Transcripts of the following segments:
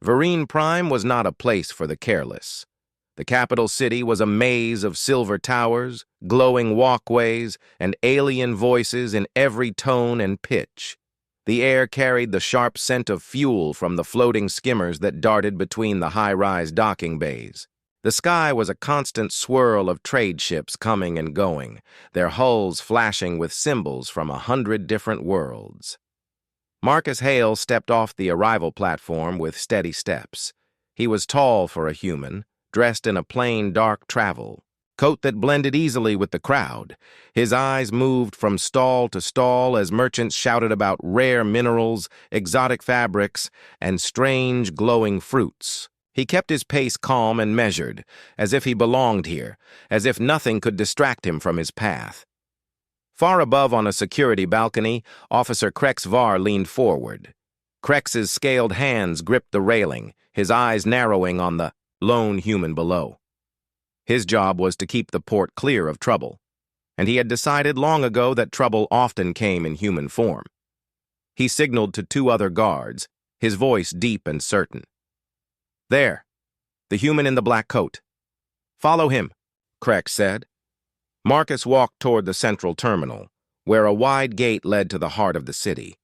Vereen Prime was not a place for the careless. The capital city was a maze of silver towers, glowing walkways, and alien voices in every tone and pitch. The air carried the sharp scent of fuel from the floating skimmers that darted between the high-rise docking bays. The sky was a constant swirl of trade ships coming and going, their hulls flashing with symbols from 100 different worlds. Marcus Hale stepped off the arrival platform with steady steps. He was tall for a human, dressed in a plain dark travel coat that blended easily with the crowd. His eyes moved from stall to stall as merchants shouted about rare minerals, exotic fabrics, and strange glowing fruits. He kept his pace calm and measured, as if he belonged here, as if nothing could distract him from his path. Far above on a security balcony, Officer Krex Var leaned forward. Krex's scaled hands gripped the railing, his eyes narrowing on the lone human below. His job was to keep the port clear of trouble, and he had decided long ago that trouble often came in human form. He signaled to 2 other guards, his voice deep and certain. "There, the human in the black coat. Follow him," Krex said. Marcus walked toward the central terminal, where a wide gate led to the heart of the city.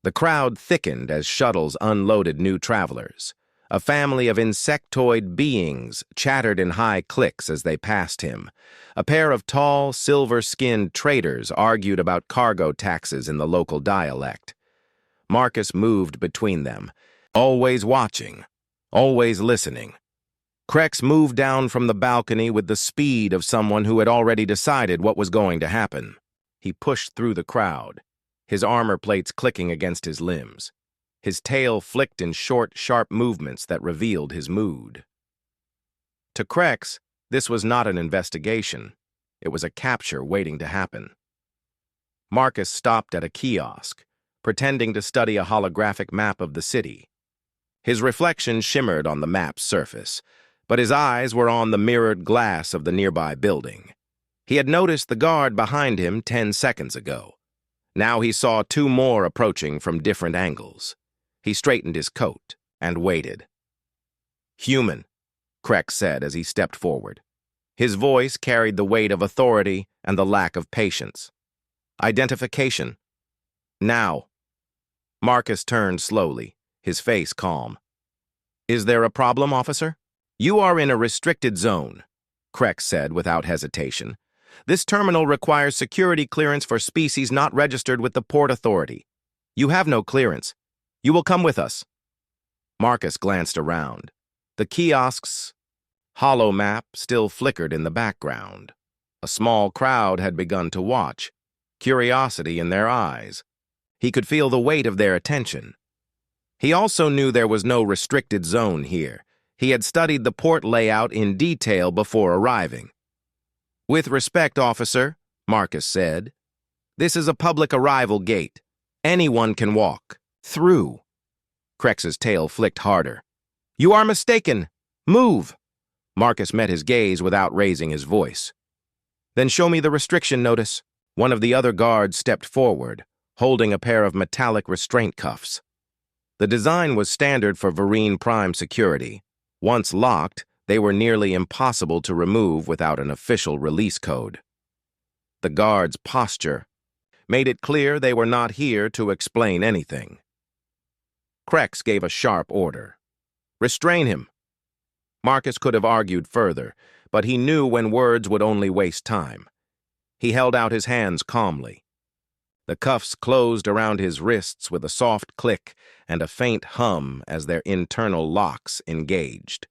The crowd thickened as shuttles unloaded new travelers. A family of insectoid beings chattered in high cliques as they passed him. A pair of tall, silver-skinned traders argued about cargo taxes in the local dialect. Marcus moved between them, always watching, always listening. Krex moved down from the balcony with the speed of someone who had already decided what was going to happen. He pushed through the crowd, his armor plates clicking against his limbs. His tail flicked in short, sharp movements that revealed his mood. To Krex, this was not an investigation. It was a capture waiting to happen. Marcus stopped at a kiosk, pretending to study a holographic map of the city. His reflection shimmered on the map's surface, but his eyes were on the mirrored glass of the nearby building. He had noticed the guard behind him 10 seconds ago. Now he saw 2 more approaching from different angles. He straightened his coat and waited. "Human," Krex said as he stepped forward. His voice carried the weight of authority and the lack of patience. "Identification. Now." Marcus turned slowly, his face calm. "Is there a problem, officer?" "You are in a restricted zone," Krex said without hesitation. "This terminal requires security clearance for species not registered with the Port Authority. You have no clearance. You will come with us." Marcus glanced around. The kiosk's hollow map still flickered in the background. A small crowd had begun to watch, curiosity in their eyes. He could feel the weight of their attention. He also knew there was no restricted zone here. He had studied the port layout in detail before arriving. "With respect, officer," Marcus said, "this is a public arrival gate. Anyone can walk through." Krex's tail flicked harder. "You are mistaken. Move!" Marcus met his gaze without raising his voice. "Then show me the restriction notice." One of the other guards stepped forward, holding a pair of metallic restraint cuffs. The design was standard for Vereen Prime security. Once locked, they were nearly impossible to remove without an official release code. The guard's posture made it clear they were not here to explain anything. Krex gave a sharp order. "Restrain him." Marcus could have argued further, but he knew when words would only waste time. He held out his hands calmly. The cuffs closed around his wrists with a soft click and a faint hum as their internal locks engaged.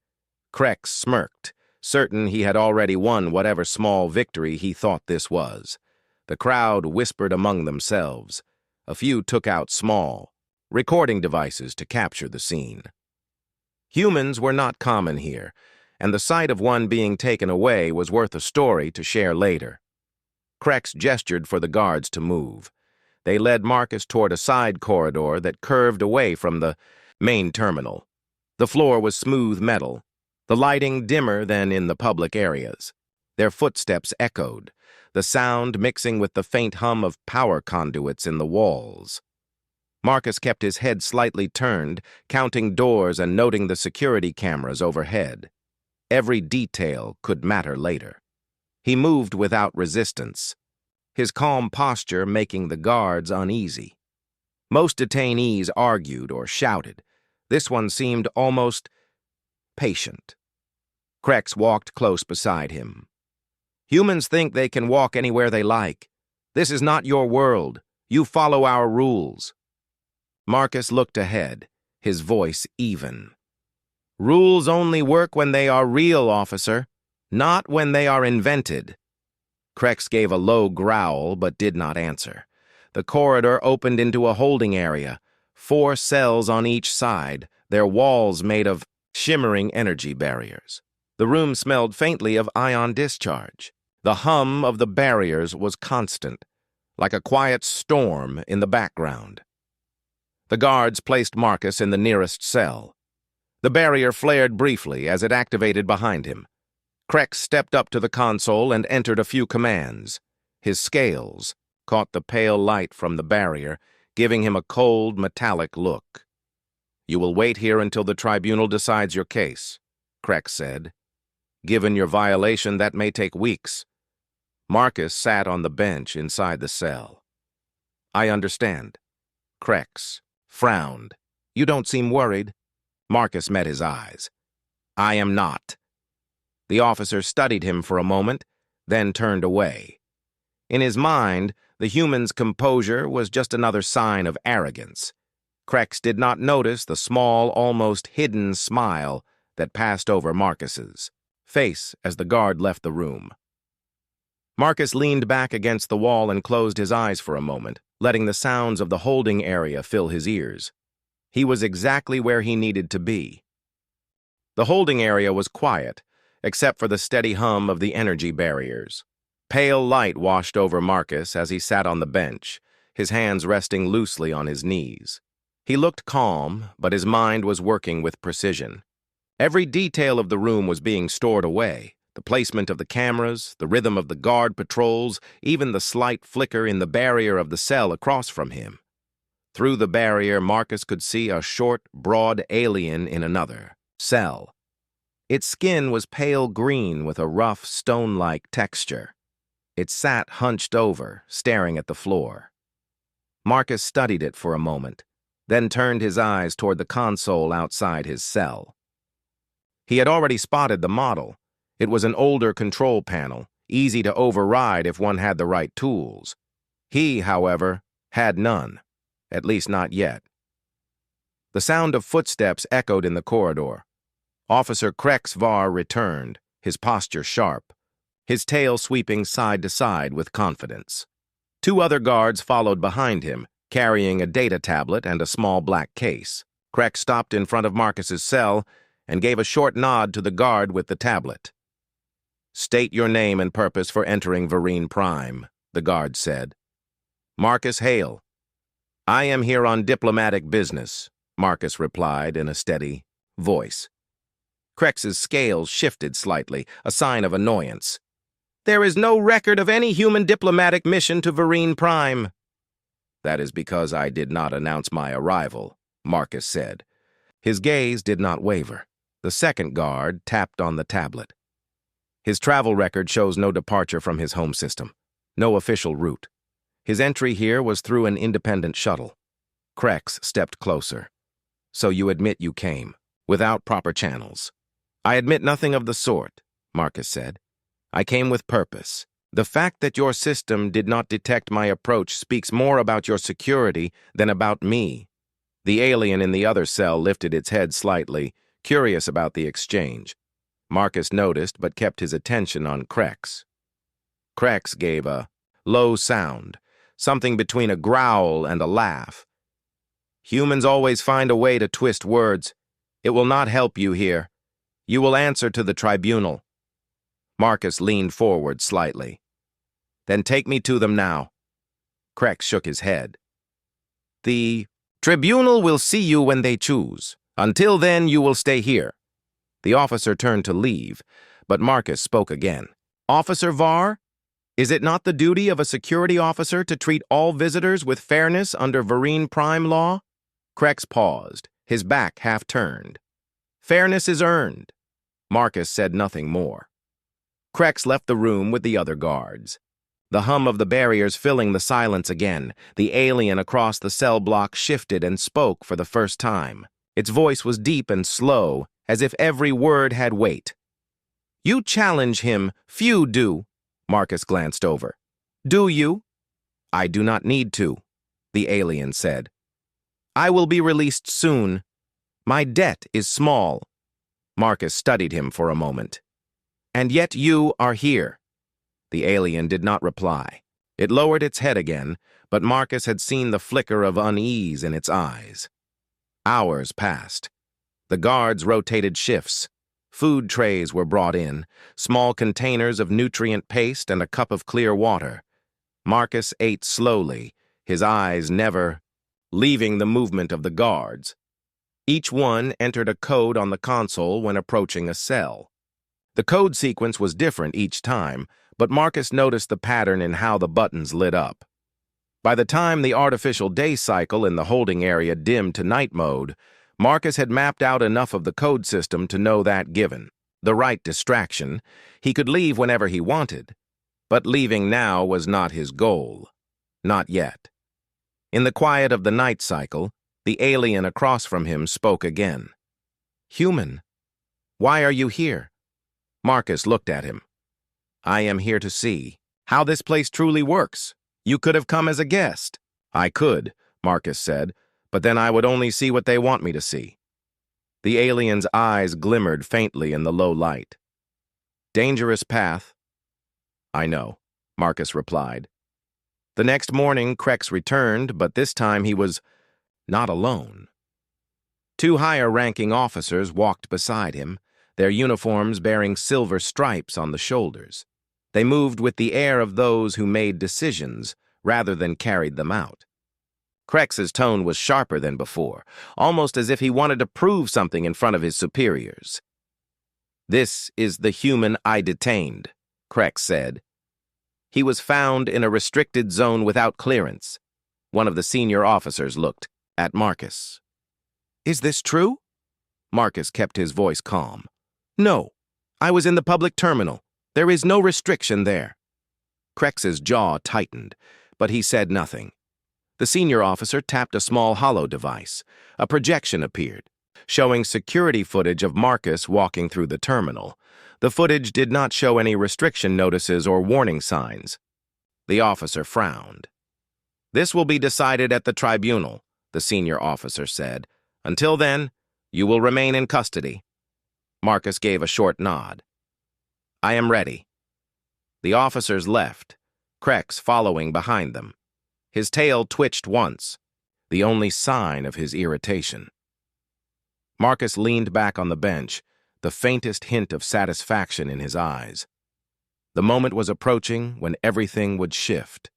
Krex smirked, certain he had already won whatever small victory he thought this was. The crowd whispered among themselves. A few took out small recording devices to capture the scene. Humans were not common here, and the sight of one being taken away was worth a story to share later. Krex gestured for the guards to move. They led Marcus toward a side corridor that curved away from the main terminal. The floor was smooth metal, the lighting dimmer than in the public areas. Their footsteps echoed, the sound mixing with the faint hum of power conduits in the walls. Marcus kept his head slightly turned, counting doors and noting the security cameras overhead. Every detail could matter later. He moved without resistance, his calm posture making the guards uneasy. Most detainees argued or shouted. This one seemed almost patient. Krex walked close beside him. Humans think they can walk anywhere they like. This is not your world. You follow our rules. Marcus looked ahead, his voice even. Rules only work when they are real, officer, not when they are invented. Krex gave a low growl but did not answer. The corridor opened into a holding area, 4 cells on each side, their walls made of shimmering energy barriers. The room smelled faintly of ion discharge. The hum of the barriers was constant, like a quiet storm in the background. The guards placed Marcus in the nearest cell. The barrier flared briefly as it activated behind him. Krex stepped up to the console and entered a few commands. His scales caught the pale light from the barrier, giving him a cold, metallic look. You will wait here until the tribunal decides your case, Krex said. Given your violation, that may take weeks. Marcus sat on the bench inside the cell. I understand. Krex frowned. You don't seem worried. Marcus met his eyes. I am not. The officer studied him for a moment, then turned away. In his mind, the human's composure was just another sign of arrogance. Krex did not notice the small, almost hidden smile that passed over Marcus's face as the guard left the room. Marcus leaned back against the wall and closed his eyes for a moment, letting the sounds of the holding area fill his ears. He was exactly where he needed to be. The holding area was quiet, except for the steady hum of the energy barriers. Pale light washed over Marcus as he sat on the bench, his hands resting loosely on his knees. He looked calm, but his mind was working with precision. Every detail of the room was being stored away. The placement of the cameras, the rhythm of the guard patrols, even the slight flicker in the barrier of the cell across from him. Through the barrier, Marcus could see a short, broad alien in another cell. Its skin was pale green with a rough, stone-like texture. It sat hunched over, staring at the floor. Marcus studied it for a moment, then turned his eyes toward the console outside his cell. He had already spotted the model. It was an older control panel, easy to override if one had the right tools. He, however, had none, at least not yet. The sound of footsteps echoed in the corridor. Officer Krex Var returned, his posture sharp, his tail sweeping side to side with confidence. 2 other guards followed behind him, carrying a data tablet and a small black case. Krex stopped in front of Marcus's cell and gave a short nod to the guard with the tablet. State your name and purpose for entering Vereen Prime, the guard said. Marcus Hale. I am here on diplomatic business, Marcus replied in a steady voice. Krex's scales shifted slightly, a sign of annoyance. There is no record of any human diplomatic mission to Vereen Prime. That is because I did not announce my arrival, Marcus said. His gaze did not waver. The second guard tapped on the tablet. His travel record shows no departure from his home system, no official route. His entry here was through an independent shuttle. Krex stepped closer. So you admit you came, without proper channels. I admit nothing of the sort, Marcus said. I came with purpose. The fact that your system did not detect my approach speaks more about your security than about me. The alien in the other cell lifted its head slightly, curious about the exchange. Marcus noticed but kept his attention on Krex. Krex gave a low sound, something between a growl and a laugh. Humans always find a way to twist words. It will not help you here. You will answer to the tribunal. Marcus leaned forward slightly. Then take me to them now. Krex shook his head. The tribunal will see you when they choose. Until then, you will stay here. The officer turned to leave, but Marcus spoke again. Officer Var? Is it not the duty of a security officer to treat all visitors with fairness under Vereen Prime law? Krex paused, his back half turned. Fairness is earned. Marcus said nothing more. Krex left the room with the other guards. The hum of the barriers filling the silence again, the alien across the cell block shifted and spoke for the first time. Its voice was deep and slow, as if every word had weight. You challenge him, few do. Marcus glanced over. Do you? I do not need to, the alien said. I will be released soon. My debt is small. Marcus studied him for a moment. And yet you are here. The alien did not reply. It lowered its head again, but Marcus had seen the flicker of unease in its eyes. Hours passed. The guards rotated shifts. Food trays were brought in, small containers of nutrient paste and a cup of clear water. Marcus ate slowly, his eyes never leaving the movement of the guards. Each one entered a code on the console when approaching a cell. The code sequence was different each time, but Marcus noticed the pattern in how the buttons lit up. By the time the artificial day cycle in the holding area dimmed to night mode, Marcus had mapped out enough of the code system to know that given the right distraction, he could leave whenever he wanted. But leaving now was not his goal. Not yet. In the quiet of the night cycle, the alien across from him spoke again. Human, why are you here? Marcus looked at him. I am here to see how this place truly works. You could have come as a guest. I could, Marcus said, but then I would only see what they want me to see. The alien's eyes glimmered faintly in the low light. Dangerous path. I know, Marcus replied. The next morning, Krex returned, but this time he was not alone. Two higher-ranking officers walked beside him, their uniforms bearing silver stripes on the shoulders. They moved with the air of those who made decisions rather than carried them out. Krex's tone was sharper than before, almost as if he wanted to prove something in front of his superiors. This is the human I detained, Krex said. He was found in a restricted zone without clearance. One of the senior officers looked at Marcus. Is this true? Marcus kept his voice calm. No, I was in the public terminal. There is no restriction there. Krex's jaw tightened, but he said nothing. The senior officer tapped a small hollow device. A projection appeared, showing security footage of Marcus walking through the terminal. The footage did not show any restriction notices or warning signs. The officer frowned. This will be decided at the tribunal, the senior officer said. Until then, you will remain in custody. Marcus gave a short nod. I am ready. The officers left, Krex following behind them. His tail twitched once, the only sign of his irritation. Marcus leaned back on the bench, the faintest hint of satisfaction in his eyes. The moment was approaching when everything would shift.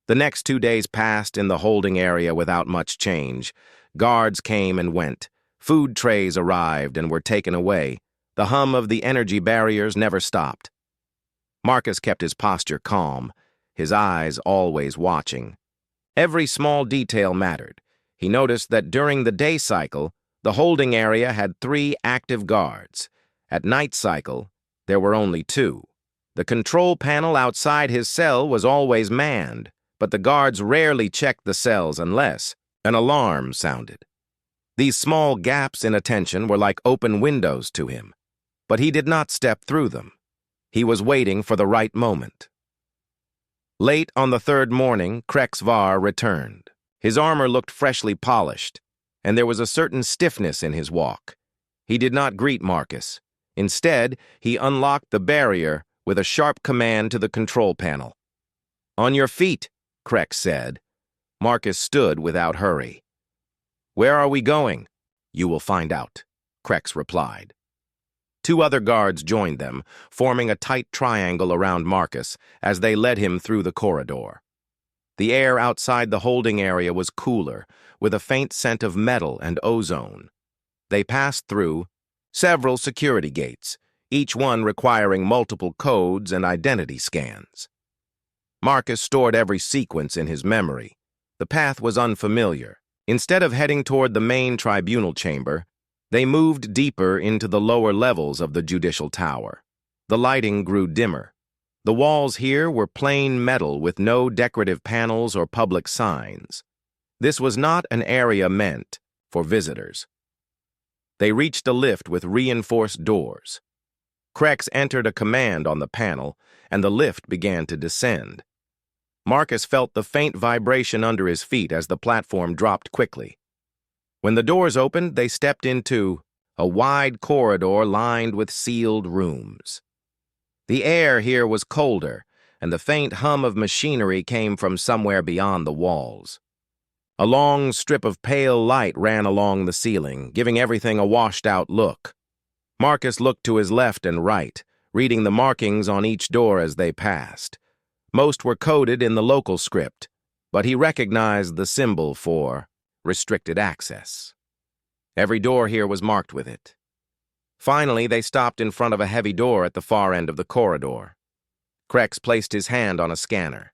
The next 2 days passed in the holding area without much change. Guards came and went. Food trays arrived and were taken away. The hum of the energy barriers never stopped. Marcus kept his posture calm, his eyes always watching. Every small detail mattered. He noticed that during the day cycle, the holding area had 3 active guards. At night cycle, there were only 2. The control panel outside his cell was always manned, but the guards rarely checked the cells unless an alarm sounded. These small gaps in attention were like open windows to him, but he did not step through them. He was waiting for the right moment. Late on the 3rd morning, Krex Var returned. His armor looked freshly polished, and there was a certain stiffness in his walk. He did not greet Marcus. Instead, he unlocked the barrier with a sharp command to the control panel. On your feet, Krex said. Marcus stood without hurry. Where are we going? You will find out, Krex replied. 2 other guards joined them, forming a tight triangle around Marcus as they led him through the corridor. The air outside the holding area was cooler, with a faint scent of metal and ozone. They passed through several security gates, each one requiring multiple codes and identity scans. Marcus stored every sequence in his memory. The path was unfamiliar. Instead of heading toward the main tribunal chamber, they moved deeper into the lower levels of the judicial tower. The lighting grew dimmer. The walls here were plain metal with no decorative panels or public signs. This was not an area meant for visitors. They reached a lift with reinforced doors. Crex entered a command on the panel, and the lift began to descend. Marcus felt the faint vibration under his feet as the platform dropped quickly. When the doors opened, they stepped into a wide corridor lined with sealed rooms. The air here was colder, and the faint hum of machinery came from somewhere beyond the walls. A long strip of pale light ran along the ceiling, giving everything a washed-out look. Marcus looked to his left and right, reading the markings on each door as they passed. Most were coded in the local script, but he recognized the symbol for restricted access. Every door here was marked with it. Finally, they stopped in front of a heavy door at the far end of the corridor. Crex placed his hand on a scanner.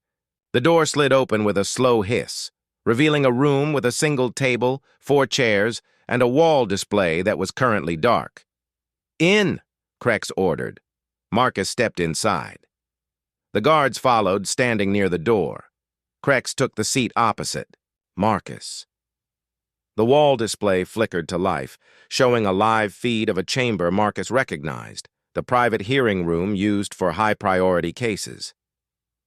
The door slid open with a slow hiss, revealing a room with a single table, 4 chairs, and a wall display that was currently dark. "In!" Crex ordered. Marcus stepped inside. The guards followed, standing near the door. Crex took the seat opposite Marcus. The wall display flickered to life, showing a live feed of a chamber Marcus recognized, the private hearing room used for high-priority cases.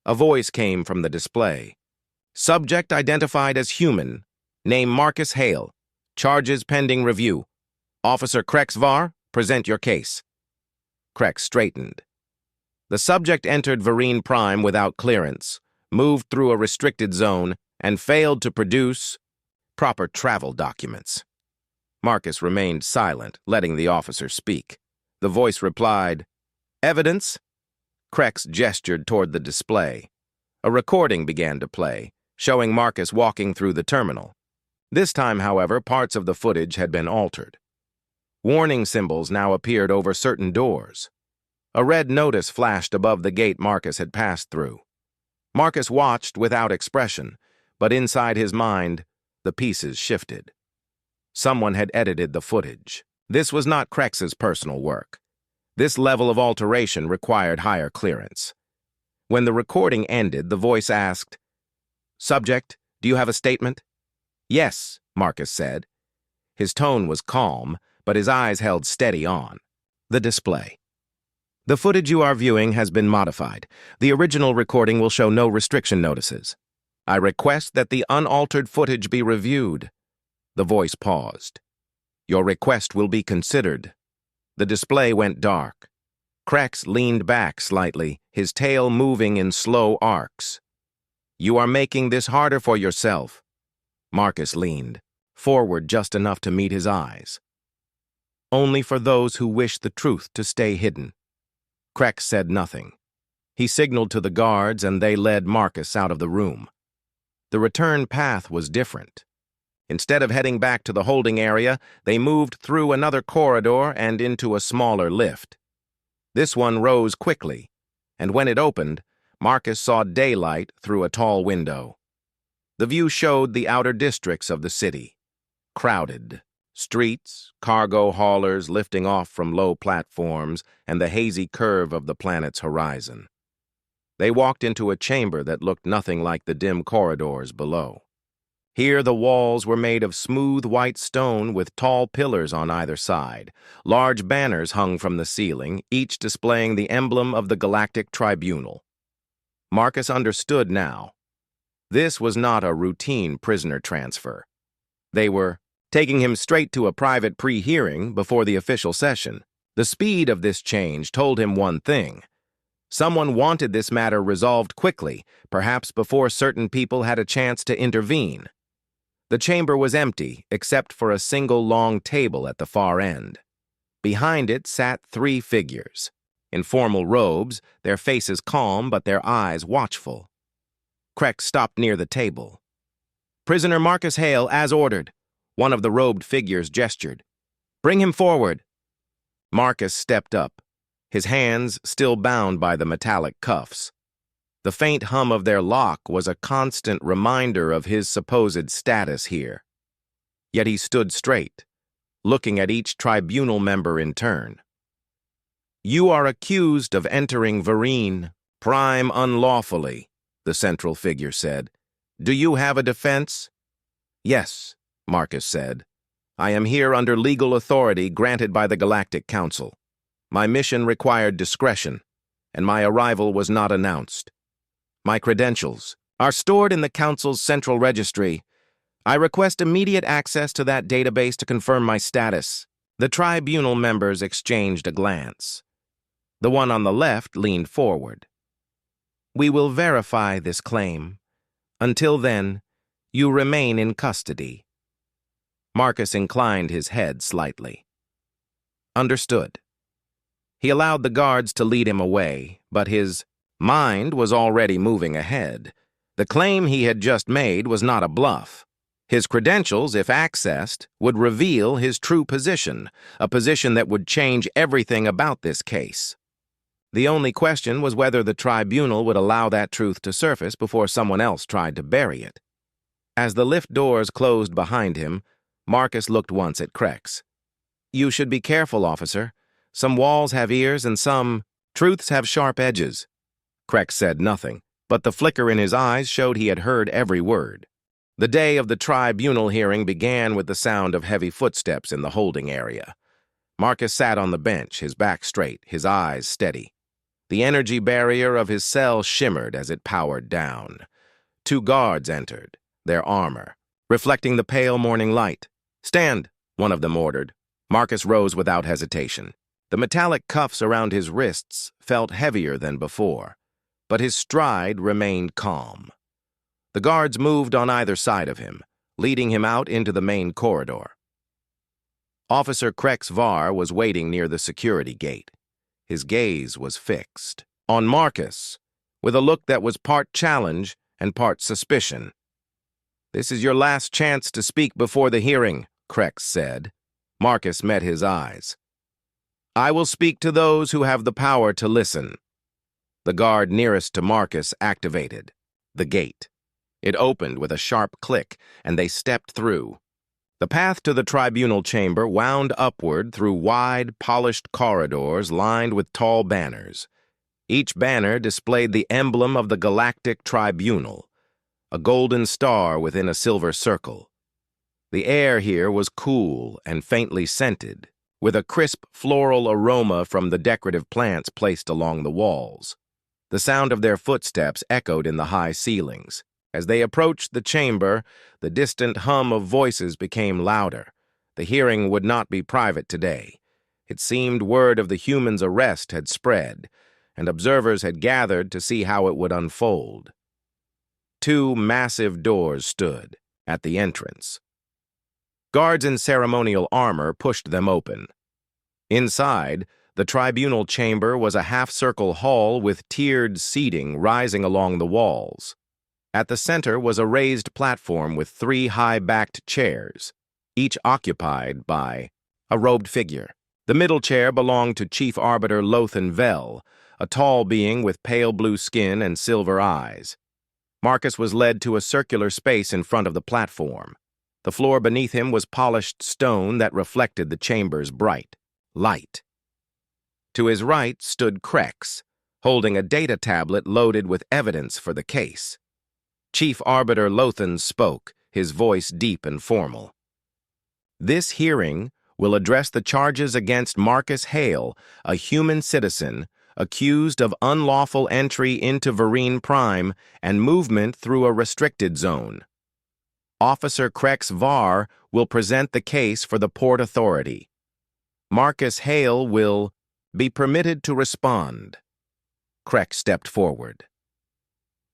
A voice came from the display. "Subject identified as human. Name Marcus Hale. Charges pending review. Officer Crex Var, present your case." Crex straightened. The subject entered Vereen Prime without clearance, moved through a restricted zone, and failed to produce proper travel documents. Marcus remained silent, letting the officer speak. The voice replied, "Evidence?" Crex gestured toward the display. A recording began to play, showing Marcus walking through the terminal. This time, however, parts of the footage had been altered. Warning symbols now appeared over certain doors. A red notice flashed above the gate Marcus had passed through. Marcus watched without expression, but inside his mind, the pieces shifted. Someone had edited the footage. This was not Crex's personal work. This level of alteration required higher clearance. When the recording ended, the voice asked, "Subject, do you have a statement?" "Yes," Marcus said. His tone was calm, but his eyes held steady on the display. "The footage you are viewing has been modified. The original recording will show no restriction notices. I request that the unaltered footage be reviewed." The voice paused. "Your request will be considered." The display went dark. Crex leaned back slightly, his tail moving in slow arcs. "You are making this harder for yourself." Marcus leaned forward just enough to meet his eyes. "Only for those who wish the truth to stay hidden." Crex said nothing. He signaled to the guards, and they led Marcus out of the room. The return path was different. Instead of heading back to the holding area, they moved through another corridor and into a smaller lift. This one rose quickly, and when it opened, Marcus saw daylight through a tall window. The view showed the outer districts of the city. Crowded. Streets, cargo haulers lifting off from low platforms, and the hazy curve of the planet's horizon. They walked into a chamber that looked nothing like the dim corridors below. Here the walls were made of smooth white stone with tall pillars on either side. Large banners hung from the ceiling, each displaying the emblem of the Galactic Tribunal. Marcus understood now. This was not a routine prisoner transfer. They were taking him straight to a private pre-hearing before the official session. The speed of this change told him one thing. Someone wanted this matter resolved quickly, perhaps before certain people had a chance to intervene. The chamber was empty, except for a single long table at the far end. Behind it sat 3 figures. In formal robes, their faces calm but their eyes watchful. Crex stopped near the table. "Prisoner Marcus Hale, as ordered." One of the robed figures gestured. "Bring him forward." Marcus stepped up. his hands still bound by the metallic cuffs. The faint hum of their lock was a constant reminder of his supposed status here. Yet he stood straight, looking at each tribunal member in turn. "You are accused of entering Vereen Prime unlawfully," the central figure said. "Do you have a defense?" "Yes," Marcus said. "I am here under legal authority granted by the Galactic Council. My mission required discretion, and my arrival was not announced. My credentials are stored in the Council's central registry. I request immediate access to that database to confirm my status." The tribunal members exchanged a glance. The one on the left leaned forward. "We will verify this claim. Until then, you remain in custody." Marcus inclined his head slightly. "Understood." He allowed the guards to lead him away, but his mind was already moving ahead. The claim he had just made was not a bluff. His credentials, if accessed, would reveal his true position, a position that would change everything about this case. The only question was whether the tribunal would allow that truth to surface before someone else tried to bury it. As the lift doors closed behind him, Marcus looked once at Krex. "You should be careful, officer. Some walls have ears and some truths have sharp edges." Krex said nothing, but the flicker in his eyes showed he had heard every word. The day of the tribunal hearing began with the sound of heavy footsteps in the holding area. Marcus sat on the bench, his back straight, his eyes steady. The energy barrier of his cell shimmered as it powered down. 2 guards entered, their armor reflecting the pale morning light. "Stand," one of them ordered. Marcus rose without hesitation. The metallic cuffs around his wrists felt heavier than before, but his stride remained calm. The guards moved on either side of him, leading him out into the main corridor. Officer Krex Var was waiting near the security gate. His gaze was fixed on Marcus, with a look that was part challenge and part suspicion. "This is your last chance to speak before the hearing," Krex said. Marcus met his eyes. "I will speak to those who have the power to listen." The guard nearest to Marcus activated the gate. It opened with a sharp click, and they stepped through. The path to the tribunal chamber wound upward through wide, polished corridors lined with tall banners. Each banner displayed the emblem of the Galactic Tribunal, a golden star within a silver circle. The air here was cool and faintly scented, with a crisp floral aroma from the decorative plants placed along the walls. The sound of their footsteps echoed in the high ceilings. As they approached the chamber, the distant hum of voices became louder. The hearing would not be private today. It seemed word of the humans' arrest had spread, and observers had gathered to see how it would unfold. 2 massive doors stood at the entrance. Guards in ceremonial armor pushed them open. Inside, the tribunal chamber was a half-circle hall with tiered seating rising along the walls. At the center was a raised platform with 3 high-backed chairs, each occupied by a robed figure. The middle chair belonged to Chief Arbiter Lothan Vel, a tall being with pale blue skin and silver eyes. Marcus was led to a circular space in front of the platform. The floor beneath him was polished stone that reflected the chamber's bright light. To his right stood Krex, holding a data tablet loaded with evidence for the case. Chief Arbiter Lothan spoke, his voice deep and formal. "This hearing will address the charges against Marcus Hale, a human citizen, accused of unlawful entry into Vereen Prime and movement through a restricted zone. Officer Krex Var will present the case for the Port Authority. Marcus Hale will be permitted to respond." Krex stepped forward.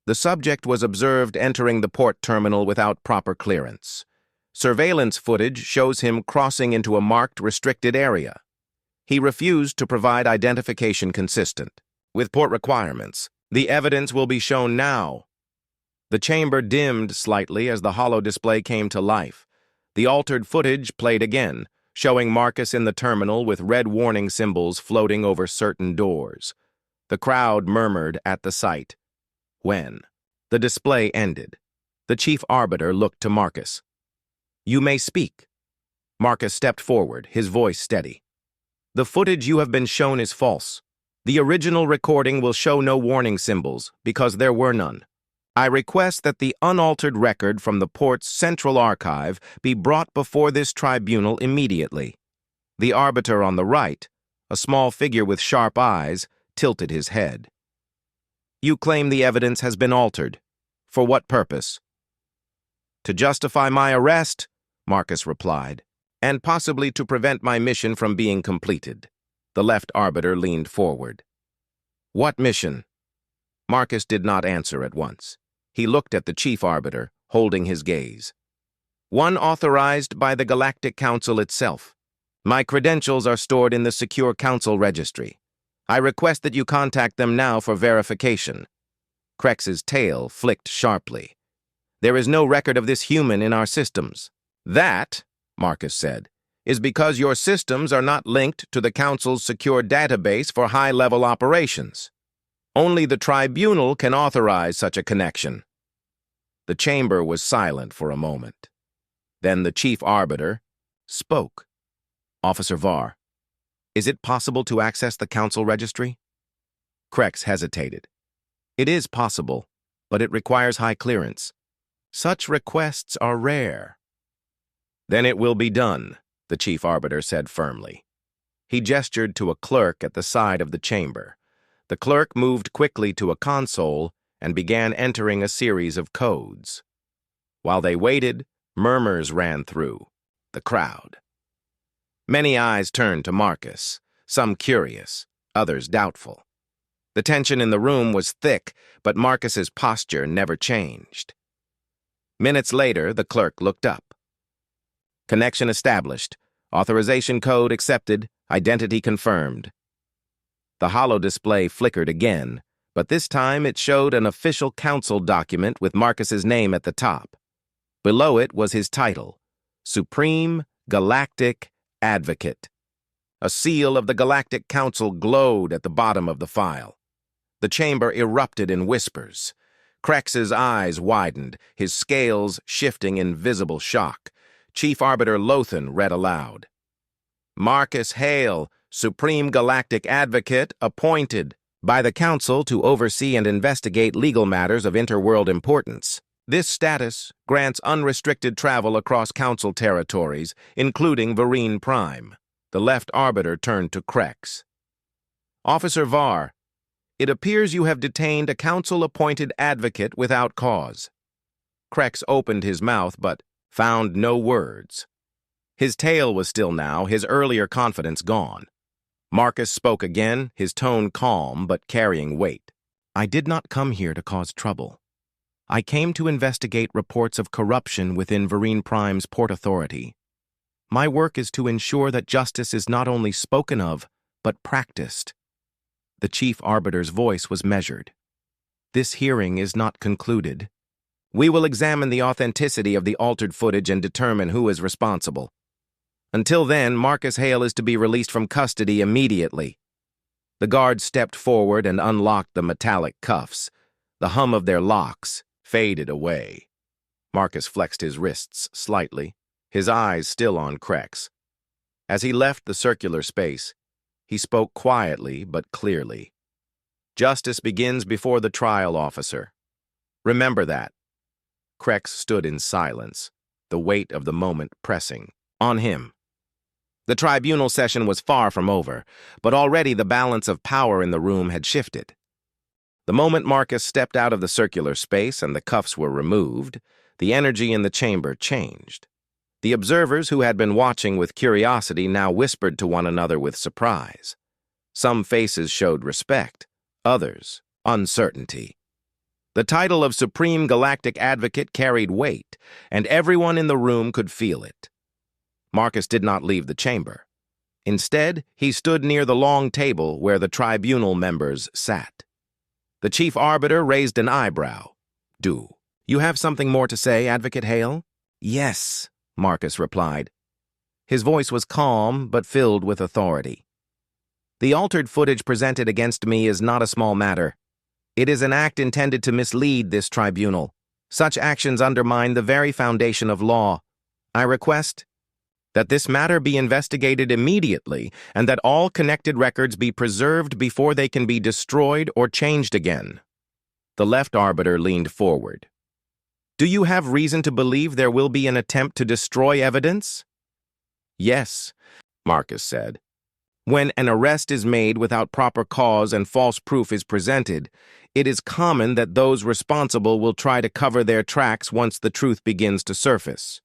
The subject was observed entering the port terminal without proper clearance. Surveillance footage shows him crossing into a marked restricted area. He refused to provide identification consistent with port requirements. The evidence will be shown now. The chamber dimmed slightly as the holo display came to life. The altered footage played again, showing Marcus in the terminal with red warning symbols floating over certain doors. The crowd murmured at the sight. When the display ended, the chief arbiter looked to Marcus. "You may speak." Marcus stepped forward, his voice steady. "The footage you have been shown is false. The original recording will show no warning symbols, because there were none. I request that the unaltered record from the port's central archive be brought before this tribunal immediately." The arbiter on the right, a small figure with sharp eyes, tilted his head. "You claim the evidence has been altered. For what purpose?" "To justify my arrest," Marcus replied, "and possibly to prevent my mission from being completed." The left arbiter leaned forward. "What mission?" Marcus did not answer at once. He looked at the chief arbiter, holding his gaze. "One authorized by the Galactic Council itself. My credentials are stored in the Secure Council registry. I request that you contact them now for verification." Crex's tail flicked sharply. "There is no record of this human in our systems." "That," Marcus said, "is because your systems are not linked to the Council's secure database for high-level operations. Only the tribunal can authorize such a connection." The chamber was silent for a moment. Then the chief arbiter spoke. "Officer Var, is it possible to access the council registry?" Crex hesitated. "It is possible, but it requires high clearance. Such requests are rare." "Then it will be done," the chief arbiter said firmly. He gestured to a clerk at the side of the chamber. The clerk moved quickly to a console and began entering a series of codes. While they waited, murmurs ran through the crowd. Many eyes turned to Marcus, some curious, others doubtful. The tension in the room was thick, but Marcus's posture never changed. Minutes later, the clerk looked up. "Connection established. Authorization code accepted. Identity confirmed." The holo display flickered again, but this time it showed an official council document with Marcus's name at the top. Below it was his title, Supreme Galactic Advocate. A seal of the Galactic Council glowed at the bottom of the file. The chamber erupted in whispers. Crex's eyes widened, his scales shifting in visible shock. Chief Arbiter Lothan read aloud. "Marcus Hale, Supreme Galactic Advocate, appointed by the Council to oversee and investigate legal matters of interworld importance. This status grants unrestricted travel across Council territories, including Vereen Prime." The left arbiter turned to Crex. "Officer Var, it appears you have detained a Council-appointed advocate without cause." Crex opened his mouth but found no words. His tail was still now, his earlier confidence gone. Marcus spoke again, his tone calm but carrying weight. "I did not come here to cause trouble. I came to investigate reports of corruption within Vereen Prime's Port Authority. My work is to ensure that justice is not only spoken of, but practiced." The chief arbiter's voice was measured. "This hearing is not concluded. We will examine the authenticity of the altered footage and determine who is responsible. Until then, Marcus Hale is to be released from custody immediately." The guards stepped forward and unlocked the metallic cuffs. The hum of their locks faded away. Marcus flexed his wrists slightly, his eyes still on Crex. As he left the circular space, he spoke quietly but clearly. "Justice begins before the trial, officer. Remember that." Crex stood in silence, the weight of the moment pressing on him. The tribunal session was far from over, but already the balance of power in the room had shifted. The moment Marcus stepped out of the circular space and the cuffs were removed, the energy in the chamber changed. The observers who had been watching with curiosity now whispered to one another with surprise. Some faces showed respect, others uncertainty. The title of Supreme Galactic Advocate carried weight, and everyone in the room could feel it. Marcus did not leave the chamber. Instead, he stood near the long table where the tribunal members sat. The chief arbiter raised an eyebrow. "Do you have something more to say, Advocate Hale?" "Yes," Marcus replied. His voice was calm, but filled with authority. The altered footage presented against me is not a small matter. It is an act intended to mislead this tribunal. Such actions undermine the very foundation of law. I request that this matter be investigated immediately and that all connected records be preserved before they can be destroyed or changed again. The left arbiter leaned forward. Do you have reason to believe there will be an attempt to destroy evidence? Yes, Marcus said. When an arrest is made without proper cause and false proof is presented, it is common that those responsible will try to cover their tracks once the truth begins to surface.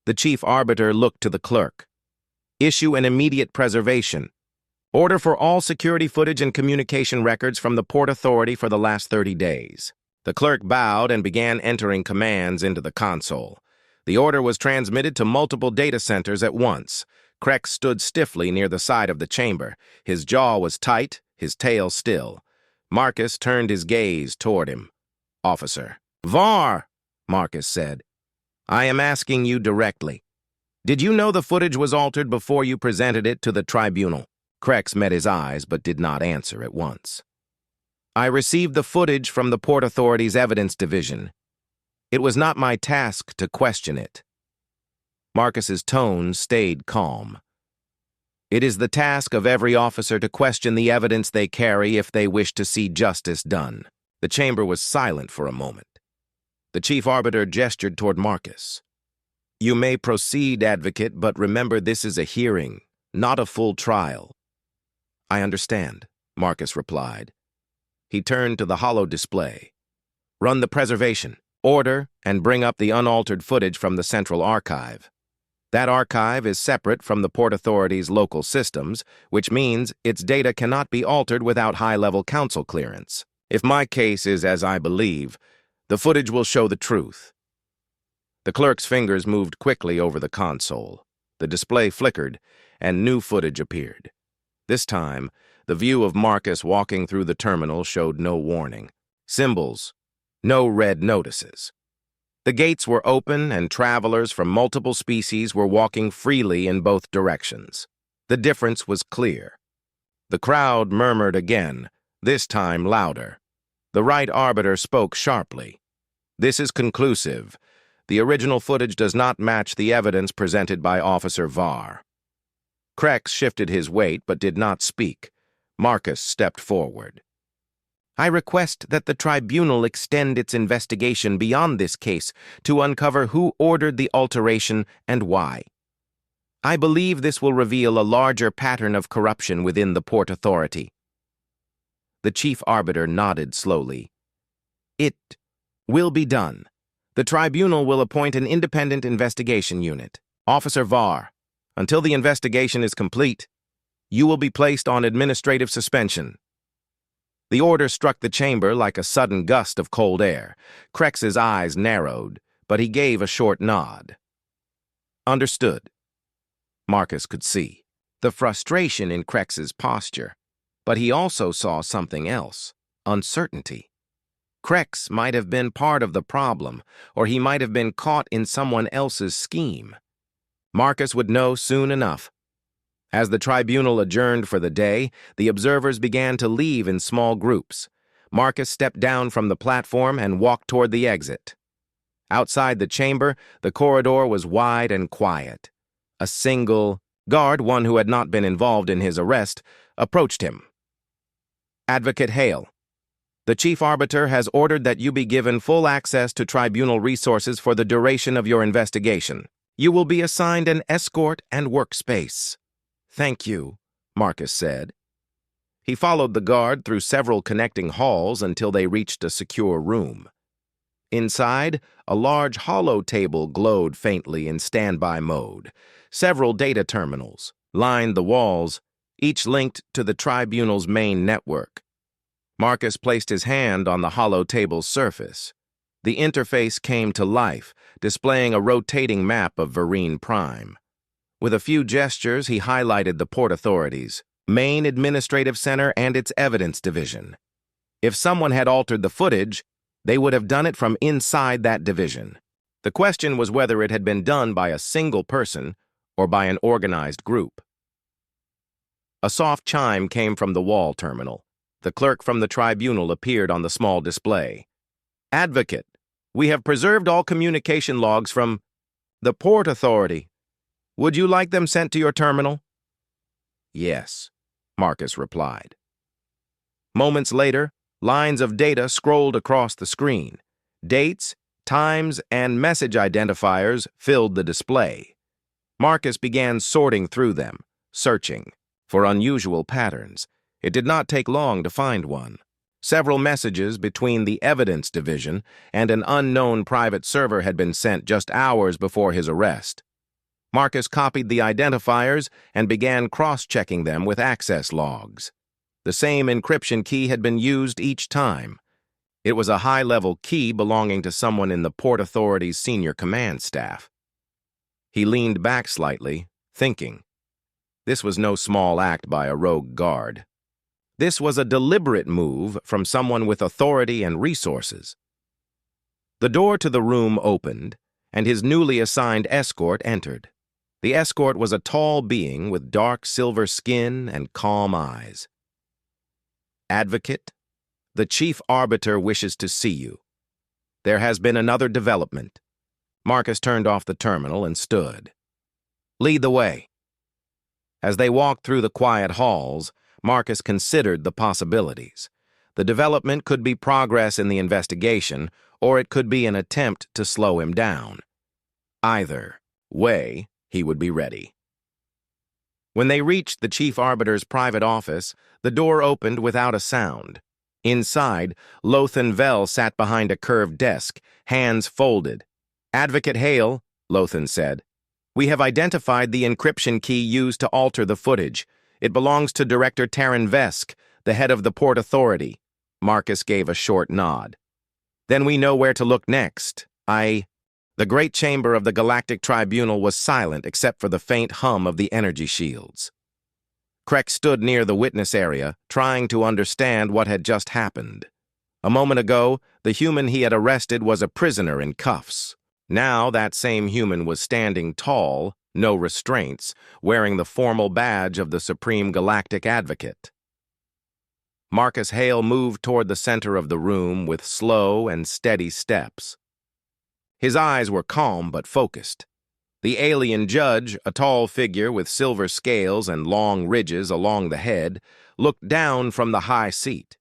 The chief arbiter looked to the clerk. Issue an immediate preservation. Order for all security footage and communication records from the Port Authority for the last 30 days. The clerk bowed and began entering commands into the console. The order was transmitted to multiple data centers at once. Krex stood stiffly near the side of the chamber. His jaw was tight, his tail still. Marcus turned his gaze toward him. Officer. Var, Marcus said. I am asking you directly. Did you know the footage was altered before you presented it to the tribunal? Krex met his eyes but did not answer at once. I received the footage from the Port Authority's Evidence Division. It was not my task to question it. Marcus's tone stayed calm. It is the task of every officer to question the evidence they carry if they wish to see justice done. The chamber was silent for a moment. The chief arbiter gestured toward Marcus. You may proceed, advocate, but remember this is a hearing, not a full trial. I understand, Marcus replied. He turned to the hollow display. Run the preservation, order, and bring up the unaltered footage from the central archive. That archive is separate from the Port Authority's local systems, which means its data cannot be altered without high-level council clearance. If my case is as I believe, the footage will show the truth. The clerk's fingers moved quickly over the console. The display flickered, and new footage appeared. This time, the view of Marcus walking through the terminal showed no warning. Symbols, no red notices. The gates were open, and travelers from multiple species were walking freely in both directions. The difference was clear. The crowd murmured again, this time louder. The right arbiter spoke sharply. This is conclusive. The original footage does not match the evidence presented by Officer Var. Krex shifted his weight but did not speak. Marcus stepped forward. I request that the tribunal extend its investigation beyond this case to uncover who ordered the alteration and why. I believe this will reveal a larger pattern of corruption within the Port Authority. The chief arbiter nodded slowly. It will be done. The tribunal will appoint an independent investigation unit. Officer Var, until the investigation is complete, you will be placed on administrative suspension. The order struck the chamber like a sudden gust of cold air. Krex's eyes narrowed, but he gave a short nod. Understood. Marcus could see the frustration in Krex's posture, but he also saw something else, uncertainty. Krex might have been part of the problem, or he might have been caught in someone else's scheme. Marcus would know soon enough. As the tribunal adjourned for the day, the observers began to leave in small groups. Marcus stepped down from the platform and walked toward the exit. Outside the chamber, the corridor was wide and quiet. A single guard, one who had not been involved in his arrest, approached him. Advocate Hale, the chief arbiter has ordered that you be given full access to tribunal resources for the duration of your investigation. You will be assigned an escort and workspace. Thank you, Marcus said. He followed the guard through several connecting halls until they reached a secure room. Inside, a large hollow table glowed faintly in standby mode. Several data terminals lined the walls, each linked to the tribunal's main network. Marcus placed his hand on the hollow table's surface. The interface came to life, displaying a rotating map of Vereen Prime. With a few gestures, he highlighted the Port Authority's main administrative center and its evidence division. If someone had altered the footage, they would have done it from inside that division. The question was whether it had been done by a single person or by an organized group. A soft chime came from the wall terminal. The clerk from the tribunal appeared on the small display. "Advocate, we have preserved all communication logs from the Port Authority. Would you like them sent to your terminal?" "Yes," Marcus replied. Moments later, lines of data scrolled across the screen. Dates, times, and message identifiers filled the display. Marcus began sorting through them, searching for unusual patterns. It did not take long to find one. Several messages between the evidence division and an unknown private server had been sent just hours before his arrest. Marcus copied the identifiers and began cross-checking them with access logs. The same encryption key had been used each time. It was a high-level key belonging to someone in the Port Authority's senior command staff. He leaned back slightly, thinking. This was no small act by a rogue guard. This was a deliberate move from someone with authority and resources. The door to the room opened, and his newly assigned escort entered. The escort was a tall being with dark silver skin and calm eyes. "Advocate, the chief arbiter wishes to see you. There has been another development." Marcus turned off the terminal and stood. "Lead the way." As they walked through the quiet halls, Marcus considered the possibilities. The development could be progress in the investigation, or it could be an attempt to slow him down. Either way, he would be ready. When they reached the chief arbiter's private office, the door opened without a sound. Inside, Lothan Vell sat behind a curved desk, hands folded. "Advocate Hale," Lothan said, "we have identified the encryption key used to alter the footage. It belongs to Director Taryn Vesk, the head of the Port Authority." Marcus gave a short nod. "Then we know where to look next. The great chamber of the Galactic Tribunal was silent except for the faint hum of the energy shields. Krex stood near the witness area, trying to understand what had just happened. A moment ago, the human he had arrested was a prisoner in cuffs. Now that same human was standing tall, no restraints, wearing the formal badge of the Supreme Galactic Advocate. Marcus Hale moved toward the center of the room with slow and steady steps. His eyes were calm but focused. The alien judge, a tall figure with silver scales and long ridges along the head, looked down from the high seat.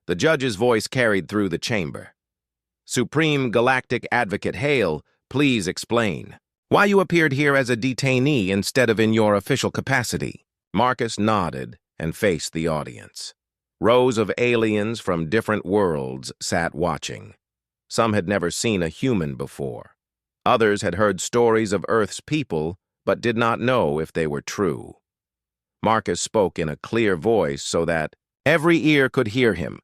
The judge's voice carried through the chamber. "Supreme Galactic Advocate Hale, please explain why you appeared here as a detainee instead of in your official capacity." Marcus nodded and faced the audience. Rows of aliens from different worlds sat watching. Some had never seen a human before. Others had heard stories of Earth's people, but did not know if they were true. Marcus spoke in a clear voice so that every ear could hear him.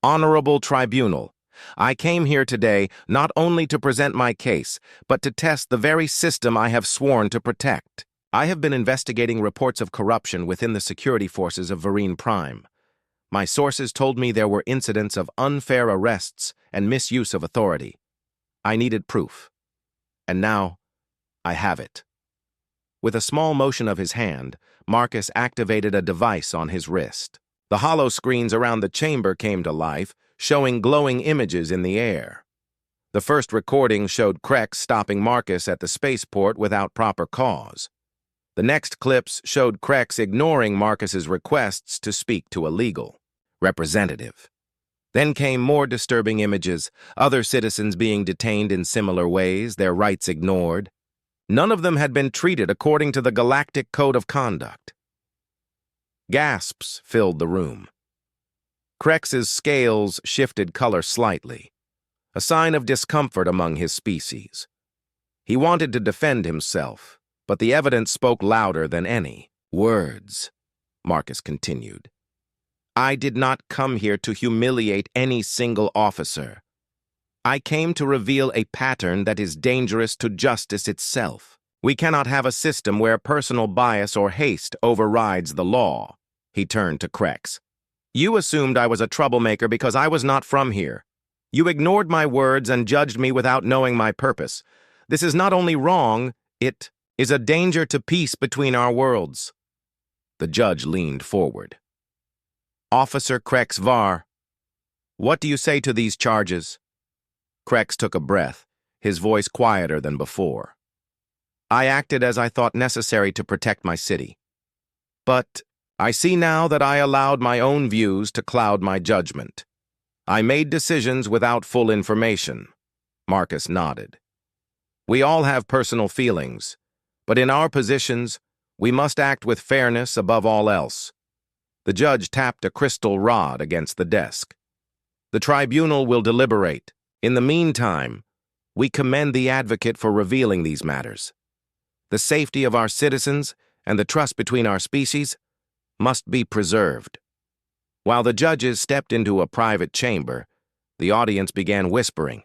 "Honorable Tribunal, I came here today not only to present my case, but to test the very system I have sworn to protect. I have been investigating reports of corruption within the security forces of Vereen Prime. My sources told me there were incidents of unfair arrests and misuse of authority. I needed proof. And now, I have it." With a small motion of his hand, Marcus activated a device on his wrist. The hollow screens around the chamber came to life, showing glowing images in the air. The first recording showed Krex stopping Marcus at the spaceport without proper cause. The next clips showed Krex ignoring Marcus's requests to speak to a legal representative. Then came more disturbing images, other citizens being detained in similar ways, their rights ignored. None of them had been treated according to the Galactic Code of Conduct. Gasps filled the room. Krex's scales shifted color slightly, a sign of discomfort among his species. He wanted to defend himself, but the evidence spoke louder than any words. Marcus continued. "I did not come here to humiliate any single officer. I came to reveal a pattern that is dangerous to justice itself. We cannot have a system where personal bias or haste overrides the law." He turned to Krex. "You assumed I was a troublemaker because I was not from here. You ignored my words and judged me without knowing my purpose. This is not only wrong, it is a danger to peace between our worlds. The judge leaned forward. Officer Krex Var, what do you say to these charges? Krex took a breath, his voice quieter than before. I acted as I thought necessary to protect my city. But I see now that I allowed my own views to cloud my judgment. I made decisions without full information. Marcus nodded. We all have personal feelings, but in our positions, we must act with fairness above all else. The judge tapped a crystal rod against the desk. The tribunal will deliberate. In the meantime, we commend the advocate for revealing these matters. The safety of our citizens and the trust between our species must be preserved. While the judges stepped into a private chamber, the audience began whispering.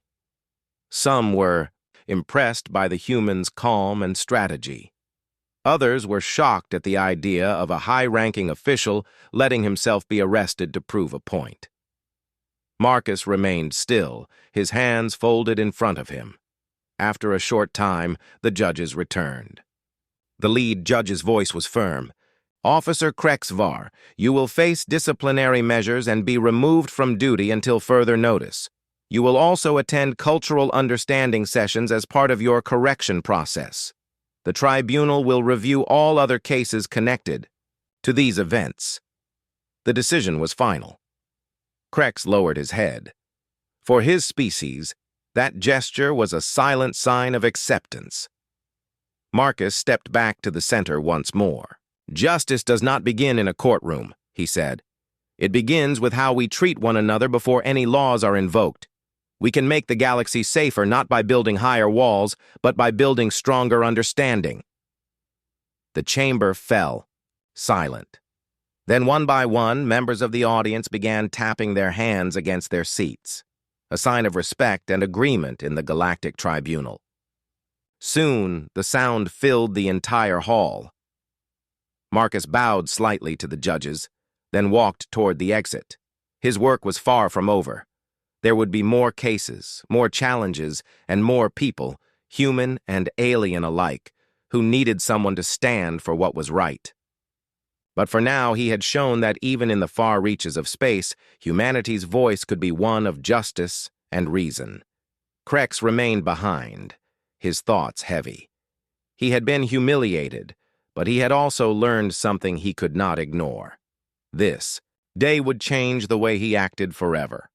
Some were impressed by the human's calm and strategy. Others were shocked at the idea of a high-ranking official letting himself be arrested to prove a point. Marcus remained still, his hands folded in front of him. After a short time, the judges returned. The lead judge's voice was firm. Officer Krex Var, you will face disciplinary measures and be removed from duty until further notice. You will also attend cultural understanding sessions as part of your correction process. The tribunal will review all other cases connected to these events. The decision was final. Krex lowered his head. For his species, that gesture was a silent sign of acceptance. Marcus stepped back to the center once more. Justice does not begin in a courtroom, he said. It begins with how we treat one another before any laws are invoked. We can make the galaxy safer not by building higher walls, but by building stronger understanding. The chamber fell, silent. Then one by one, members of the audience began tapping their hands against their seats, a sign of respect and agreement in the Galactic Tribunal. Soon, the sound filled the entire hall. Marcus bowed slightly to the judges, then walked toward the exit. His work was far from over. There would be more cases, more challenges, and more people, human and alien alike, who needed someone to stand for what was right. But for now, he had shown that even in the far reaches of space, humanity's voice could be one of justice and reason. Krex remained behind, his thoughts heavy. He had been humiliated, but he had also learned something he could not ignore. This day would change the way he acted forever.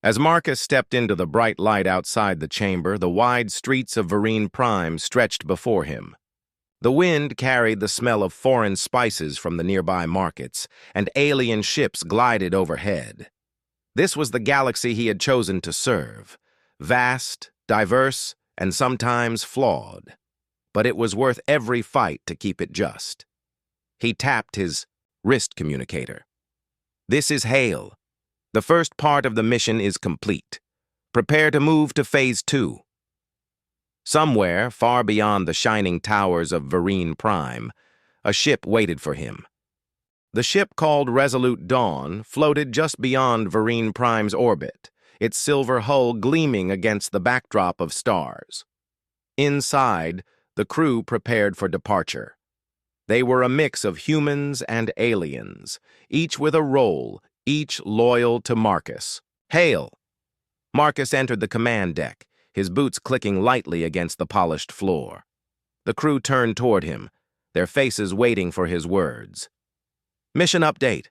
As Marcus stepped into the bright light outside the chamber, the wide streets of Vereen Prime stretched before him. The wind carried the smell of foreign spices from the nearby markets, and alien ships glided overhead. This was the galaxy he had chosen to serve, vast, diverse, and sometimes flawed. But it was worth every fight to keep it just. He tapped his wrist communicator. This is Hale. The first part of the mission is complete. Prepare to move to Phase 2. Somewhere, far beyond the shining towers of Vereen Prime, a ship waited for him. The ship called Resolute Dawn floated just beyond Vereen Prime's orbit, its silver hull gleaming against the backdrop of stars. Inside, the crew prepared for departure. They were a mix of humans and aliens, each with a role, each loyal to Marcus. Hail! Marcus entered the command deck, his boots clicking lightly against the polished floor. The crew turned toward him, their faces waiting for his words. Mission update,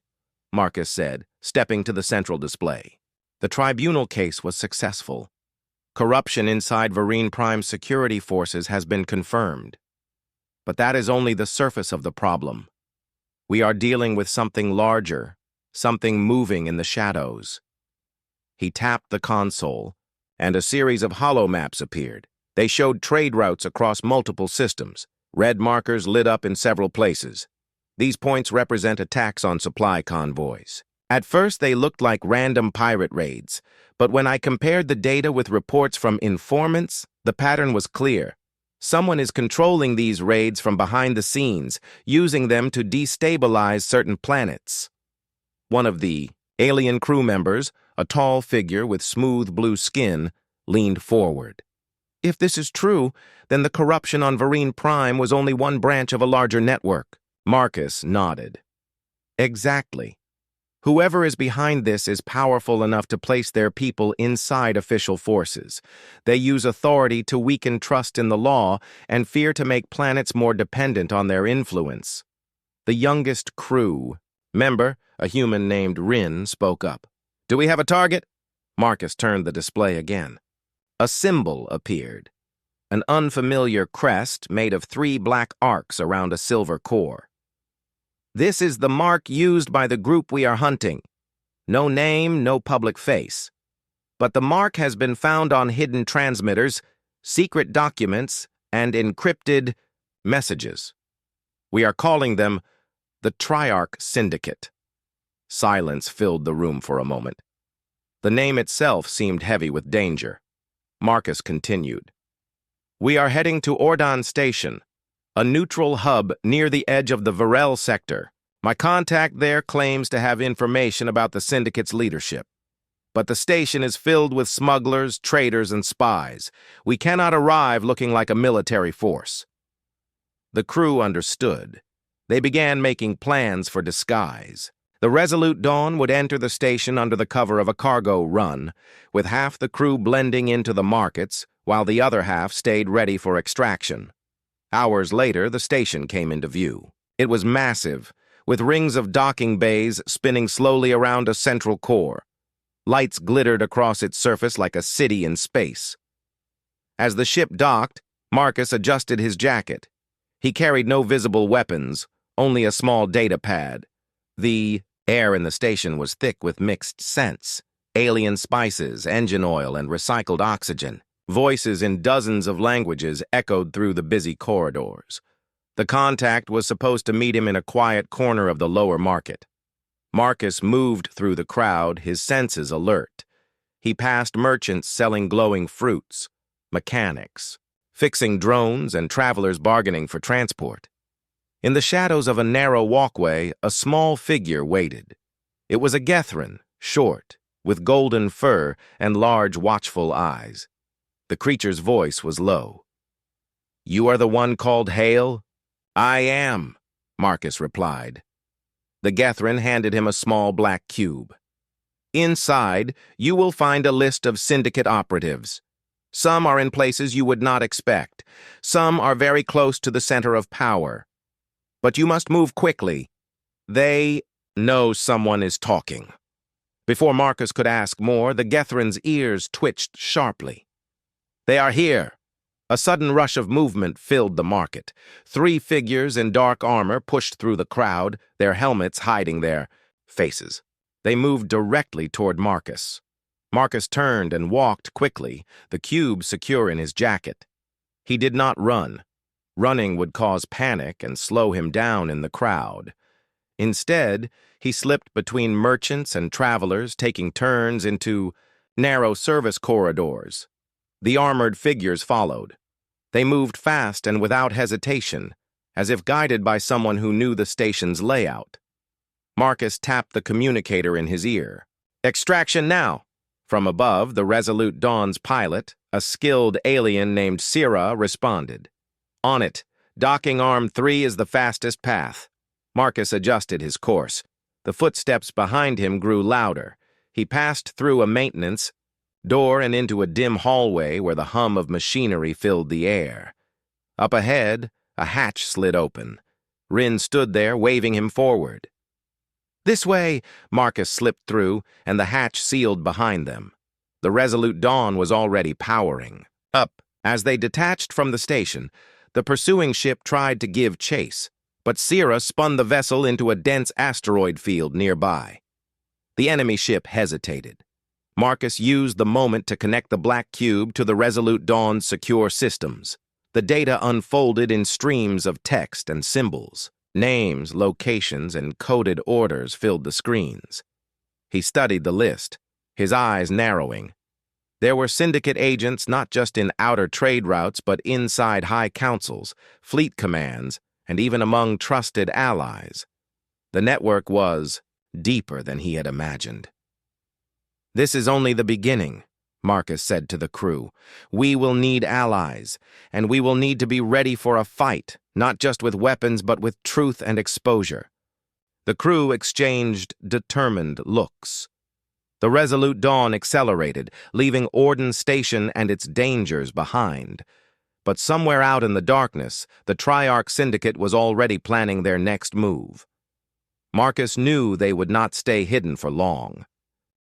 Marcus said, stepping to the central display. The tribunal case was successful. Corruption inside Vereen Prime's security forces has been confirmed. But that is only the surface of the problem. We are dealing with something larger, something moving in the shadows. He tapped the console, and a series of holomaps appeared. They showed trade routes across multiple systems. Red markers lit up in several places. These points represent attacks on supply convoys. At first, they looked like random pirate raids, but when I compared the data with reports from informants, the pattern was clear. Someone is controlling these raids from behind the scenes, using them to destabilize certain planets. One of the alien crew members, a tall figure with smooth blue skin, leaned forward. If this is true, then the corruption on Vereen Prime was only one branch of a larger network. Marcus nodded. Exactly. Whoever is behind this is powerful enough to place their people inside official forces. They use authority to weaken trust in the law and fear to make planets more dependent on their influence. The youngest crew member, a human named Rin, spoke up. Do we have a target? Marcus turned the display again. A symbol appeared. An unfamiliar crest made of 3 black arcs around a silver core. This is the mark used by the group we are hunting. No name, no public face. But the mark has been found on hidden transmitters, secret documents, and encrypted messages. We are calling them the Triarch Syndicate. Silence filled the room for a moment. The name itself seemed heavy with danger. Marcus continued. We are heading to Ordan Station, a neutral hub near the edge of the Varel sector. My contact there claims to have information about the Syndicate's leadership. But the station is filled with smugglers, traitors, and spies. We cannot arrive looking like a military force. The crew understood. They began making plans for disguise. The Resolute Dawn would enter the station under the cover of a cargo run, with half the crew blending into the markets, while the other half stayed ready for extraction. Hours later, the station came into view. It was massive, with rings of docking bays spinning slowly around a central core. Lights glittered across its surface like a city in space. As the ship docked, Marcus adjusted his jacket. He carried no visible weapons, only a small data pad. The air in the station was thick with mixed scents, alien spices, engine oil, and recycled oxygen. Voices in dozens of languages echoed through the busy corridors. The contact was supposed to meet him in a quiet corner of the lower market. Marcus moved through the crowd, his senses alert. He passed merchants selling glowing fruits, mechanics, fixing drones, and travelers bargaining for transport. In the shadows of a narrow walkway, a small figure waited. It was a Gethrin, short, with golden fur and large, watchful eyes. The creature's voice was low. You are the one called Hale? I am, Marcus replied. The Gethrin handed him a small black cube. Inside, you will find a list of syndicate operatives. Some are in places you would not expect. Some are very close to the center of power. But you must move quickly. They know someone is talking. Before Marcus could ask more, the Gethrin's ears twitched sharply. They are here. A sudden rush of movement filled the market. 3 figures in dark armor pushed through the crowd, their helmets hiding their faces. They moved directly toward Marcus. Marcus turned and walked quickly, the cube secure in his jacket. He did not run. Running would cause panic and slow him down in the crowd. Instead, he slipped between merchants and travelers, taking turns into narrow service corridors. The armored figures followed. They moved fast and without hesitation, as if guided by someone who knew the station's layout. Marcus tapped the communicator in his ear. Extraction now! From above, the Resolute Dawn's pilot, a skilled alien named Sira, responded. On it. Docking Arm 3 is the fastest path. Marcus adjusted his course. The footsteps behind him grew louder. He passed through a maintenance door and into a dim hallway where the hum of machinery filled the air. Up ahead, a hatch slid open. Rin stood there, waving him forward. This way, Marcus slipped through, and the hatch sealed behind them. The Resolute Dawn was already powering up. As they detached from the station, the pursuing ship tried to give chase, but Sira spun the vessel into a dense asteroid field nearby. The enemy ship hesitated. Marcus used the moment to connect the black cube to the Resolute Dawn's secure systems. The data unfolded in streams of text and symbols. Names, locations, and coded orders filled the screens. He studied the list, his eyes narrowing. There were syndicate agents not just in outer trade routes but inside high councils, fleet commands, and even among trusted allies. The network was deeper than he had imagined. This is only the beginning, Marcus said to the crew. "We will need allies, and we will need to be ready for a fight, not just with weapons but with truth and exposure." The crew exchanged determined looks. The Resolute Dawn accelerated, leaving Orden Station and its dangers behind. But somewhere out in the darkness, the Triarch Syndicate was already planning their next move. Marcus knew they would not stay hidden for long.